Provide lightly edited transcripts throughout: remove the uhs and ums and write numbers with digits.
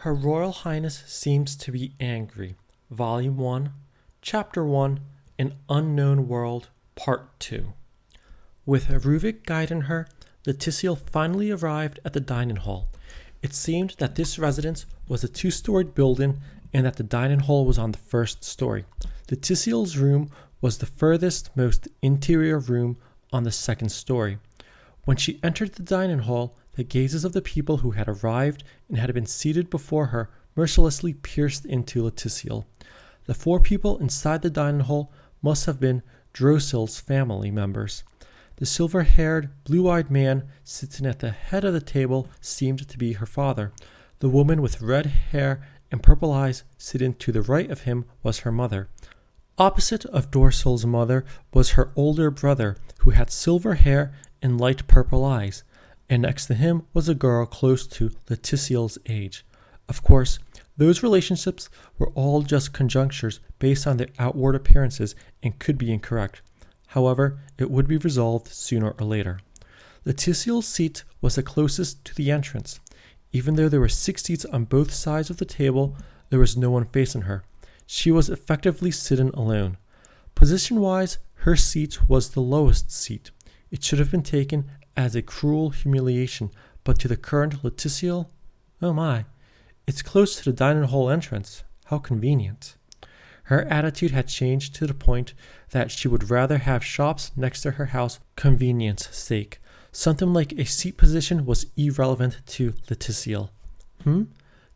Her Royal Highness seems to be angry. Volume 1, Chapter 1, An Unknown World, Part 2. With Ruvik guiding her, Leticiel finally arrived at the dining hall. It seemed that this residence was a 2-storied building and that the dining hall was on the 1st story. Leticiel's room was the furthest most interior room on the 2nd story. When she entered the dining hall, the gazes of the people who had arrived and had been seated before her mercilessly pierced into Leticiel. The 4 people inside the dining hall must have been Drosil's family members. The silver-haired, blue-eyed man sitting at the head of the table seemed to be her father. The woman with red hair and purple eyes sitting to the right of him was her mother. Opposite of Drosil's mother was her older brother, who had silver hair and light purple eyes, and next to him was a girl close to Leticiel's age. Of course, those relationships were all just conjunctures based on their outward appearances and could be incorrect. However, it would be resolved sooner or later. Leticiel's seat was the closest to the entrance. Even though there were 6 seats on both sides of the table, there was no one facing her. She was effectively sitting alone. Position-wise, her seat was the lowest seat. It should have been taken as a cruel humiliation, but to the current Leticiel, oh my, it's close to the dining hall entrance. How convenient. Her attitude had changed to the point that she would rather have shops next to her house convenience sake. Something like a seat position was irrelevant to Leticiel.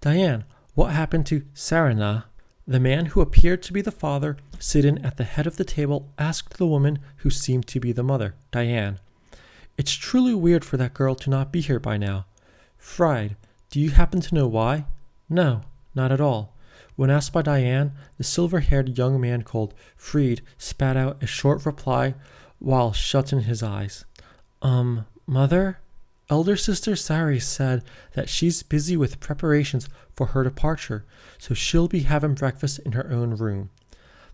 Diane, what happened to Sarana? The man who appeared to be the father, sitting at the head of the table, asked the woman who seemed to be the mother, Diane. It's truly weird for that girl to not be here by now. Fried, do you happen to know why? No, not at all. When asked by Diane, the silver-haired young man called Fried spat out a short reply while shutting his eyes. Mother? Elder sister Sari said that she's busy with preparations for her departure, so she'll be having breakfast in her own room.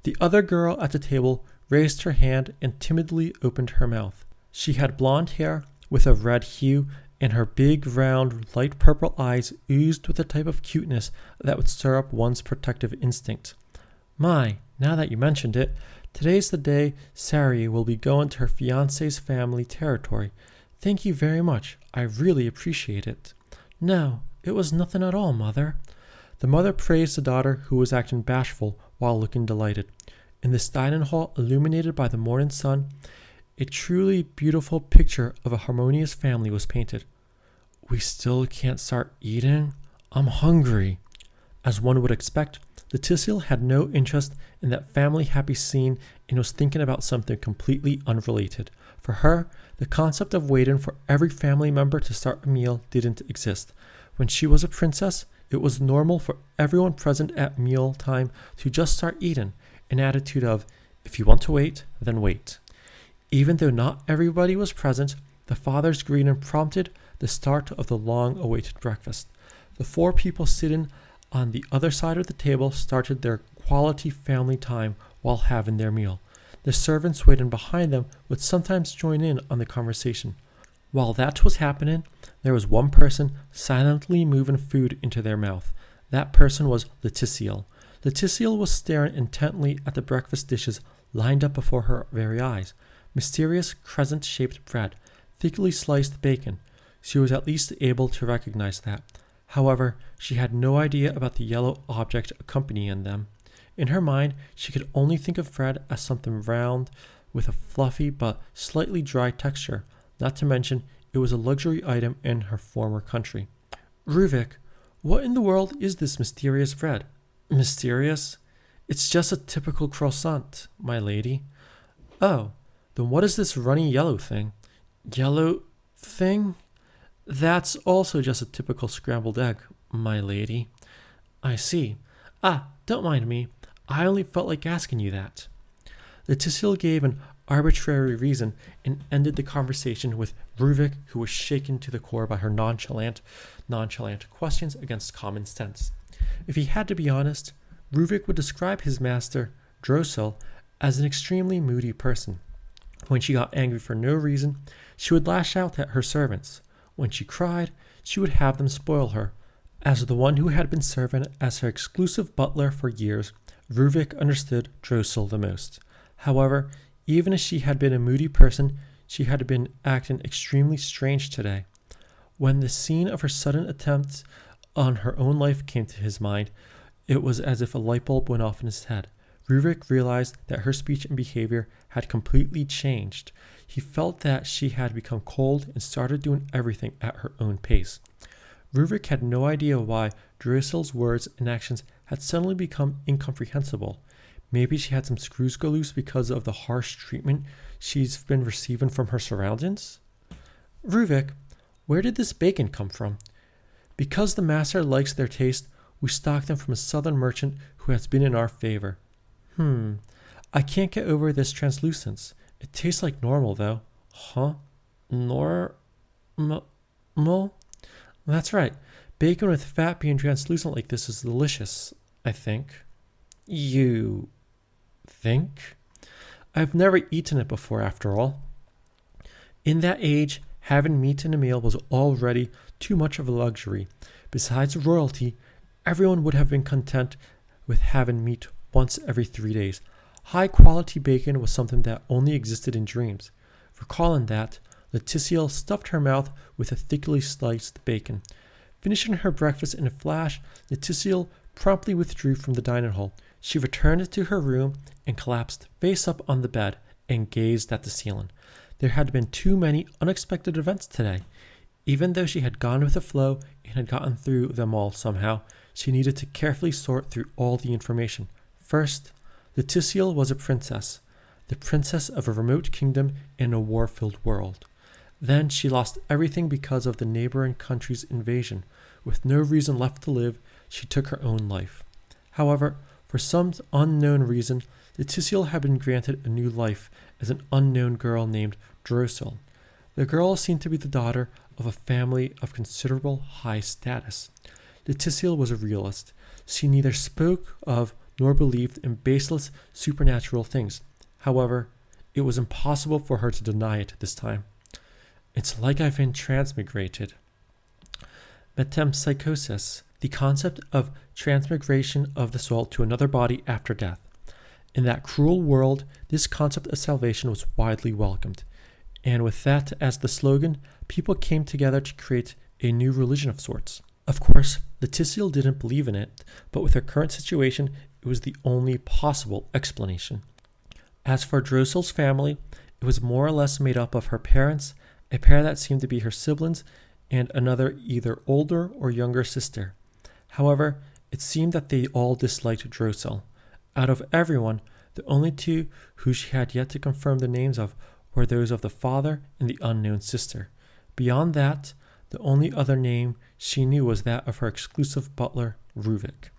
The other girl at the table raised her hand and timidly opened her mouth. She had blonde hair with a red hue, and her big, round, light purple eyes oozed with a type of cuteness that would stir up one's protective instinct. My, now that you mentioned it, today's the day Sari will be going to her fiance's family territory. Thank you very much. I really appreciate it. No, it was nothing at all, Mother. The mother praised the daughter, who was acting bashful while looking delighted. In this dining hall, illuminated by the morning sun, a truly beautiful picture of a harmonious family was painted. We still can't start eating? I'm hungry. As one would expect, Leticiel had no interest in that family happy scene and was thinking about something completely unrelated. For her, the concept of waiting for every family member to start a meal didn't exist. When she was a princess, it was normal for everyone present at meal time to just start eating, an attitude of, if you want to wait, then wait. Even though not everybody was present, the father's greeting prompted the start of the long-awaited breakfast. The 4 people sitting on the other side of the table started their quality family time while having their meal. The servants waiting behind them would sometimes join in on the conversation. While that was happening, there was one person silently moving food into their mouth. That person was Leticiel. Leticiel was staring intently at the breakfast dishes lined up before her very eyes. Mysterious crescent-shaped bread, thickly sliced bacon. She was at least able to recognize that. However, she had no idea about the yellow object accompanying them. In her mind, she could only think of bread as something round with a fluffy but slightly dry texture, not to mention it was a luxury item in her former country. Ruvik, what in the world is this mysterious bread? Mysterious? It's just a typical croissant, my lady. Oh, then what is this runny yellow thing? Yellow thing? That's also just a typical scrambled egg, my lady. I see. Don't mind me. I only felt like asking you that. Leticiel gave an arbitrary reason and ended the conversation with Ruvik, who was shaken to the core by her nonchalant questions against common sense. If he had to be honest, Ruvik would describe his master, Drosil, as an extremely moody person. When she got angry for no reason, she would lash out at her servants. When she cried, she would have them spoil her. As the one who had been serving as her exclusive butler for years, Ruvik understood Drossel the most. However, even as she had been a moody person, she had been acting extremely strange today. When the scene of her sudden attempt on her own life came to his mind, it was as if a light bulb went off in his head. Ruvik realized that her speech and behavior had completely changed. He felt that she had become cold and started doing everything at her own pace. Ruvik had no idea why Drossel's words and actions had suddenly become incomprehensible. Maybe she had some screws go loose because of the harsh treatment she's been receiving from her surroundings? Ruvik, where did this bacon come from? Because the master likes their taste, we stock them from a southern merchant who has been in our favor. I can't get over this translucence. It tastes like normal, though. Huh? Normal? That's right. Bacon with fat being translucent like this is delicious, I think. You think? I've never eaten it before, after all. In that age, having meat in a meal was already too much of a luxury. Besides royalty, everyone would have been content with having meat once every 3 days. High-quality bacon was something that only existed in dreams. Recalling that, Leticiel stuffed her mouth with a thickly sliced bacon. Finishing her breakfast in a flash, Leticiel promptly withdrew from the dining hall. She returned to her room and collapsed face up on the bed and gazed at the ceiling. There had been too many unexpected events today. Even though she had gone with the flow and had gotten through them all somehow, she needed to carefully sort through all the information. First, Leticiel was a princess, the princess of a remote kingdom in a war-filled world. Then she lost everything because of the neighboring country's invasion. With no reason left to live, she took her own life. However, for some unknown reason, Leticiel had been granted a new life as an unknown girl named Drossel. The girl seemed to be the daughter of a family of considerable high status. Leticiel was a realist. She neither spoke of nor believed in baseless supernatural things. However, it was impossible for her to deny it this time. It's like I've been transmigrated. Metempsychosis, the concept of transmigration of the soul to another body after death. In that cruel world, this concept of salvation was widely welcomed. And with that as the slogan, people came together to create a new religion of sorts. Of course, Leticiel didn't believe in it, but with her current situation, it was the only possible explanation. As for Drossel's family, it was more or less made up of her parents, a pair that seemed to be her siblings, and another either older or younger sister. However, it seemed that they all disliked Drossel. Out of everyone, the only two who she had yet to confirm the names of were those of the father and the unknown sister. Beyond that, the only other name she knew was that of her exclusive butler, Ruvik.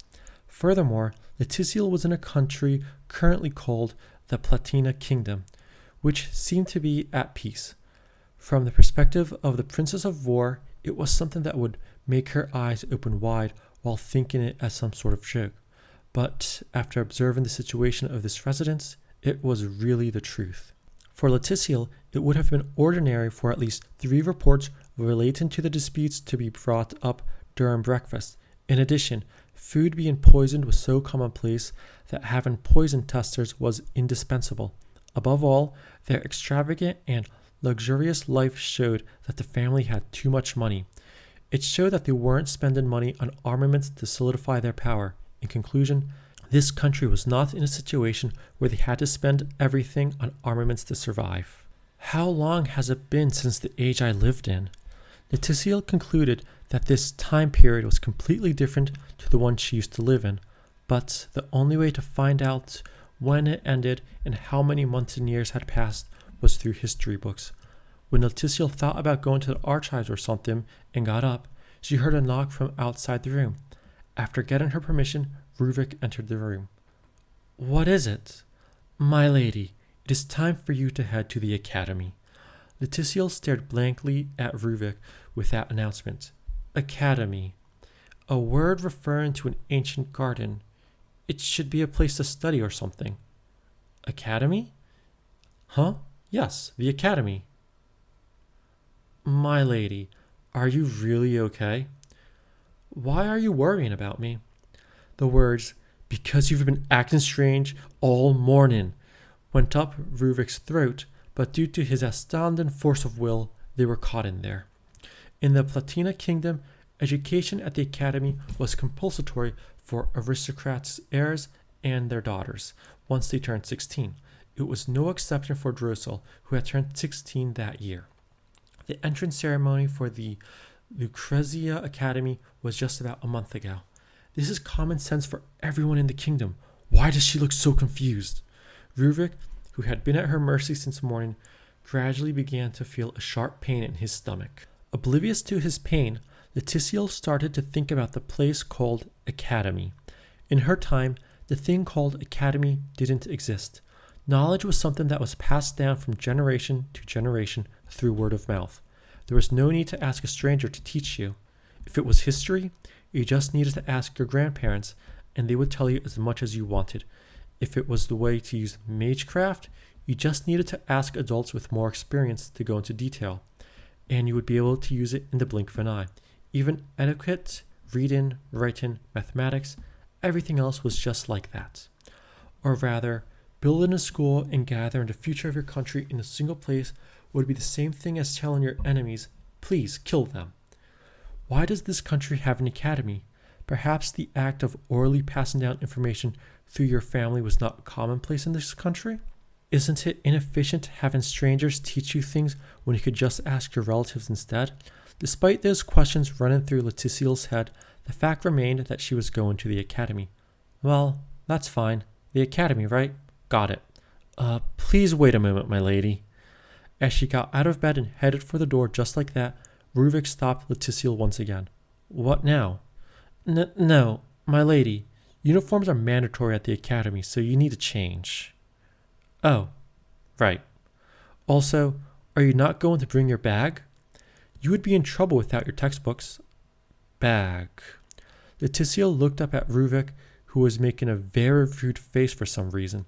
Furthermore, Leticiel was in a country currently called the Platina Kingdom, which seemed to be at peace. From the perspective of the Princess of War, it was something that would make her eyes open wide while thinking it as some sort of joke. But after observing the situation of this residence, it was really the truth. For Leticiel, it would have been ordinary for at least 3 reports relating to the disputes to be brought up during breakfast. In addition, food being poisoned was so commonplace that having poison testers was indispensable. Above all, their extravagant and luxurious life showed that the family had too much money. It showed that they weren't spending money on armaments to solidify their power. In conclusion, this country was not in a situation where they had to spend everything on armaments to survive. How long has it been since the age I lived in? Leticiel concluded that this time period was completely different to the one she used to live in, but the only way to find out when it ended and how many months and years had passed was through history books. When Leticiel thought about going to the archives or something and got up, she heard a knock from outside the room. After getting her permission, Ruvik entered the room. What is it? My lady, it is time for you to head to the academy. Leticiel stared blankly at Ruvik with that announcement. Academy. A word referring to an ancient garden. It should be a place to study or something. Academy? Huh? Yes, the academy. My lady, are you really okay? Why are you worrying about me? The words, because you've been acting strange all morning, went up Ruvik's throat, but due to his astounding force of will, they were caught in there. In the Platina Kingdom, education at the academy was compulsory for aristocrats' heirs and their daughters once they turned 16. It was no exception for Leticiel, who had turned 16 that year. The entrance ceremony for the Lucrezia Academy was just about a month ago. This is common sense for everyone in the kingdom. Why does she look so confused? Ruvik, who had been at her mercy since morning, gradually began to feel a sharp pain in his stomach. Oblivious to his pain, Leticiel started to think about the place called Academy. In her time, the thing called Academy didn't exist. Knowledge was something that was passed down from generation to generation through word of mouth. There was no need to ask a stranger to teach you. If it was history, you just needed to ask your grandparents, and they would tell you as much as you wanted. If it was the way to use Magecraft, you just needed to ask adults with more experience to go into detail, and you would be able to use it in the blink of an eye. Even etiquette, reading, writing, mathematics, everything else was just like that. Or rather, building a school and gathering the future of your country in a single place would be the same thing as telling your enemies, please kill them. Why does this country have an academy? Perhaps the act of orally passing down information through your family was not commonplace in this country? Isn't it inefficient having strangers teach you things when you could just ask your relatives instead? Despite those questions running through Leticiel's head, the fact remained that she was going to the academy. Well, that's fine. The academy, right? Got it. Please wait a moment, my lady. As she got out of bed and headed for the door just like that, Ruvik stopped Leticiel once again. What now? No, my lady. Uniforms are mandatory at the academy, so you need to change. Oh, right. Also, are you not going to bring your bag? You would be in trouble without your textbooks. Bag. Leticiel looked up at Ruvik, who was making a very rude face for some reason.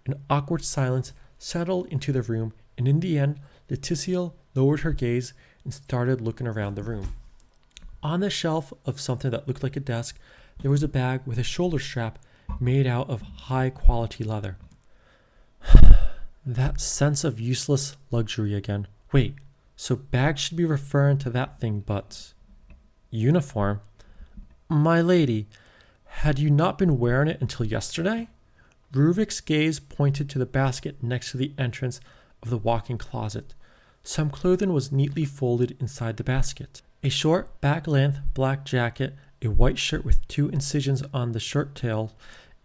An awkward silence settled into the room, and in the end, Leticiel lowered her gaze and started looking around the room. On the shelf of something that looked like a desk, there was a bag with a shoulder strap made out of high-quality leather. That sense of useless luxury again. Wait, so bag should be referring to that thing, but... Uniform? My lady, had you not been wearing it until yesterday? Ruvik's gaze pointed to the basket next to the entrance of the walk-in closet. Some clothing was neatly folded inside the basket. A short, back-length black jacket, a white shirt with 2 incisions on the shirt tail,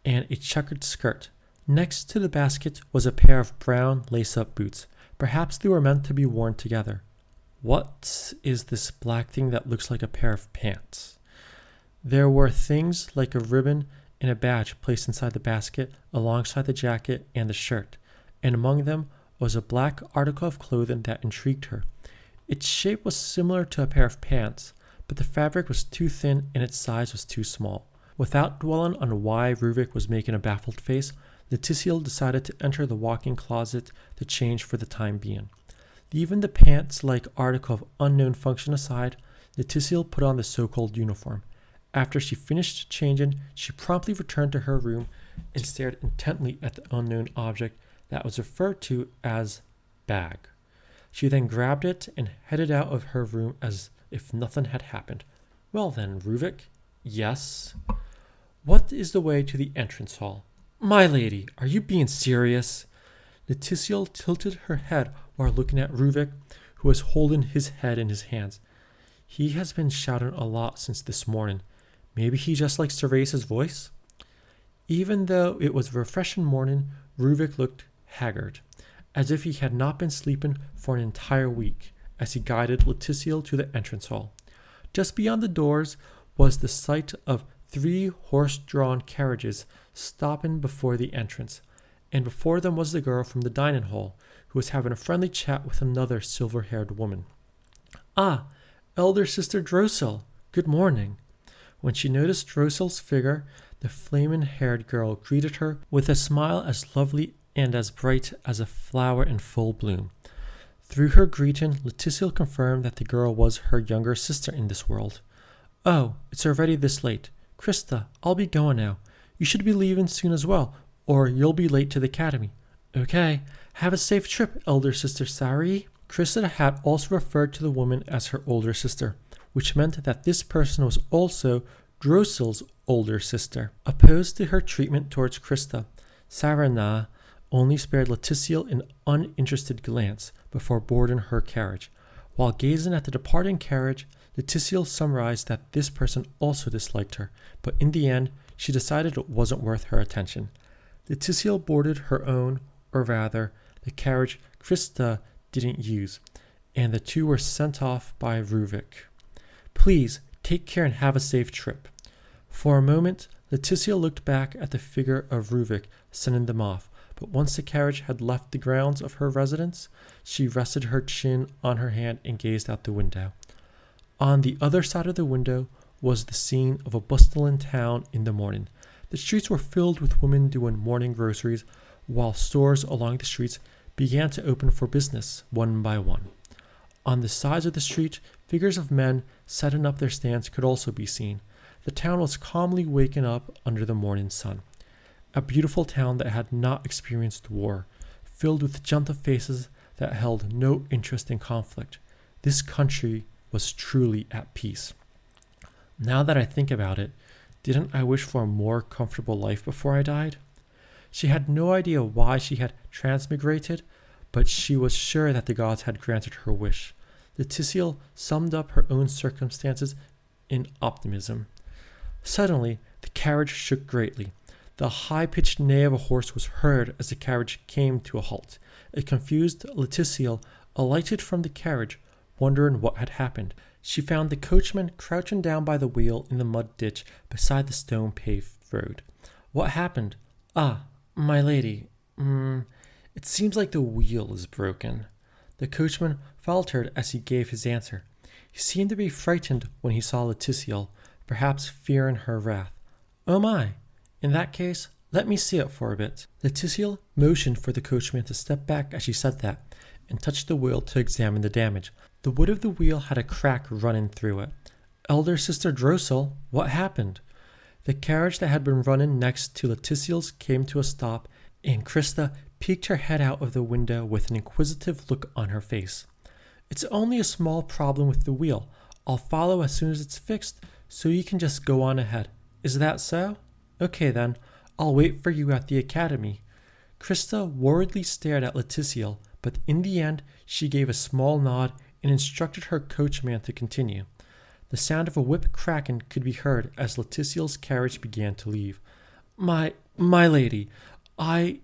and a checkered skirt. Next to the basket was a pair of brown lace-up boots. Perhaps they were meant to be worn together. What is this black thing that looks like a pair of pants? There were things like a ribbon and a badge placed inside the basket alongside the jacket and the shirt, and among them was a black article of clothing that intrigued her. Its shape was similar to a pair of pants, but the fabric was too thin and its size was too small. Without dwelling on why Ruvik was making a baffled face, Leticiel decided to enter the walk-in closet to change for the time being. Leaving the pants-like article of unknown function aside, Leticiel put on the so-called uniform. After she finished changing, she promptly returned to her room and stared intently at the unknown object that was referred to as bag. She then grabbed it and headed out of her room as if nothing had happened. Well then, Ruvik. Yes? What is the way to the entrance hall? My lady, are you being serious? Leticiel tilted her head while looking at Ruvik, who was holding his head in his hands. He has been shouting a lot since this morning. Maybe he just likes to raise his voice? Even though it was a refreshing morning, Ruvik looked haggard, as if he had not been sleeping for an entire week, as he guided Leticiel to the entrance hall. Just beyond the doors was the sight of 3 horse-drawn carriages stopping before the entrance, and before them was the girl from the dining hall, who was having a friendly chat with another silver-haired woman. Ah, elder sister Leticiel, good morning. When she noticed Leticiel's figure, the flaming-haired girl greeted her with a smile as lovely and as bright as a flower in full bloom. Through her greeting, Leticiel confirmed that the girl was her younger sister in this world. Oh, it's already this late. Krista, I'll be going now. You should be leaving soon as well, or you'll be late to the academy. Okay, have a safe trip, elder sister Sari. Krista had also referred to the woman as her older sister, which meant that this person was also Drosil's older sister. Opposed to her treatment towards Krista, Sarana only spared Leticiel an uninterested glance before boarding her carriage. While gazing at the departing carriage, Leticiel summarized that this person also disliked her, but in the end, she decided it wasn't worth her attention. Leticiel boarded her own, or rather, the carriage Krista didn't use, and the two were sent off by Ruvik. Please, take care and have a safe trip. For a moment, Leticiel looked back at the figure of Ruvik sending them off, but once the carriage had left the grounds of her residence, she rested her chin on her hand and gazed out the window. On the other side of the window was the scene of a bustling town in the morning. The streets were filled with women doing morning groceries, while stores along the streets began to open for business one by one. On the sides of the street, figures of men setting up their stands could also be seen. The town was calmly waking up under the morning sun. A beautiful town that had not experienced war, filled with gentle faces that held no interest in conflict. This country was truly at peace. Now that I think about it, didn't I wish for a more comfortable life before I died? She had no idea why she had transmigrated, but she was sure that the gods had granted her wish. Leticiel summed up her own circumstances in optimism. Suddenly, the carriage shook greatly. The high-pitched neigh of a horse was heard as the carriage came to a halt. A confused Leticiel alighted from the carriage, wondering what had happened. She found the coachman crouching down by the wheel in the mud ditch beside the stone-paved road. What happened? Ah, my lady. It seems like the wheel is broken. The coachman faltered as he gave his answer. He seemed to be frightened when he saw Leticiel, perhaps fearing her wrath. Oh my! In that case, let me see it for a bit. Leticiel motioned for the coachman to step back as she said that, and touched the wheel to examine the damage. The wood of the wheel had a crack running through it. Elder Sister Drosil, what happened? The carriage that had been running next to Leticiel's came to a stop, and Krista peeked her head out of the window with an inquisitive look on her face. It's only a small problem with the wheel. I'll follow as soon as it's fixed, so you can just go on ahead. Is that so? Okay then, I'll wait for you at the academy. Krista worriedly stared at Leticiel, but in the end, she gave a small nod and instructed her coachman to continue. The sound of a whip cracking could be heard as Leticiel's carriage began to leave. My lady, I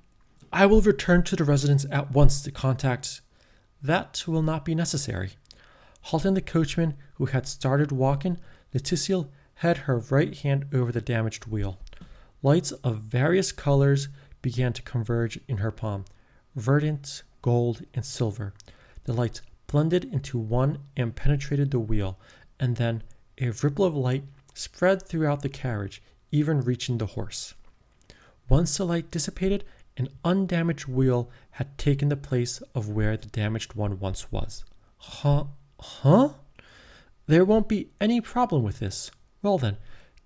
will return to the residence at once to contact... That will not be necessary. Halting the coachman, who had started walking, Leticiel had her right hand over the damaged wheel. Lights of various colors began to converge in her palm, verdant, gold, and silver. The lights blended into one and penetrated the wheel, and then a ripple of light spread throughout the carriage, even reaching the horse. Once the light dissipated, an undamaged wheel had taken the place of where the damaged one once was. Huh? There won't be any problem with this. Well then,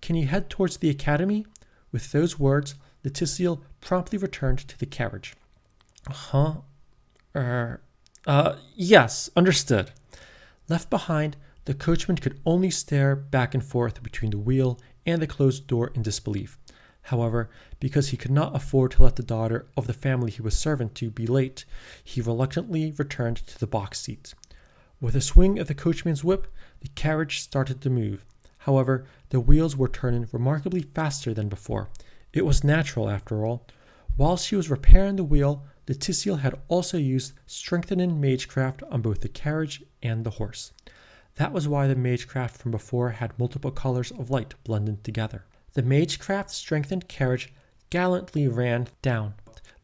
can you head towards the academy? With those words, Leticiel promptly returned to the carriage. Yes, understood. Left behind, the coachman could only stare back and forth between the wheel and the closed door in disbelief. However, because he could not afford to let the daughter of the family he was servant to be late, he reluctantly returned to the box seat. With a swing of the coachman's whip, the carriage started to move. However, the wheels were turning remarkably faster than before. It was natural, after all. While she was repairing the wheel, Leticiel had also used strengthening Magecraft on both the carriage and the horse. That was why the Magecraft from before had multiple colors of light blended together. The Magecraft strengthened carriage gallantly ran down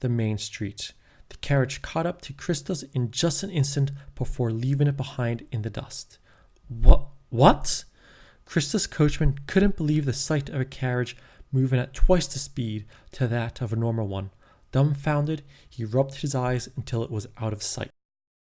the main street. The carriage caught up to Krista's in just an instant before leaving it behind in the dust. What? Krista's coachman couldn't believe the sight of a carriage moving at twice the speed to that of a normal one. Dumbfounded, he rubbed his eyes until it was out of sight.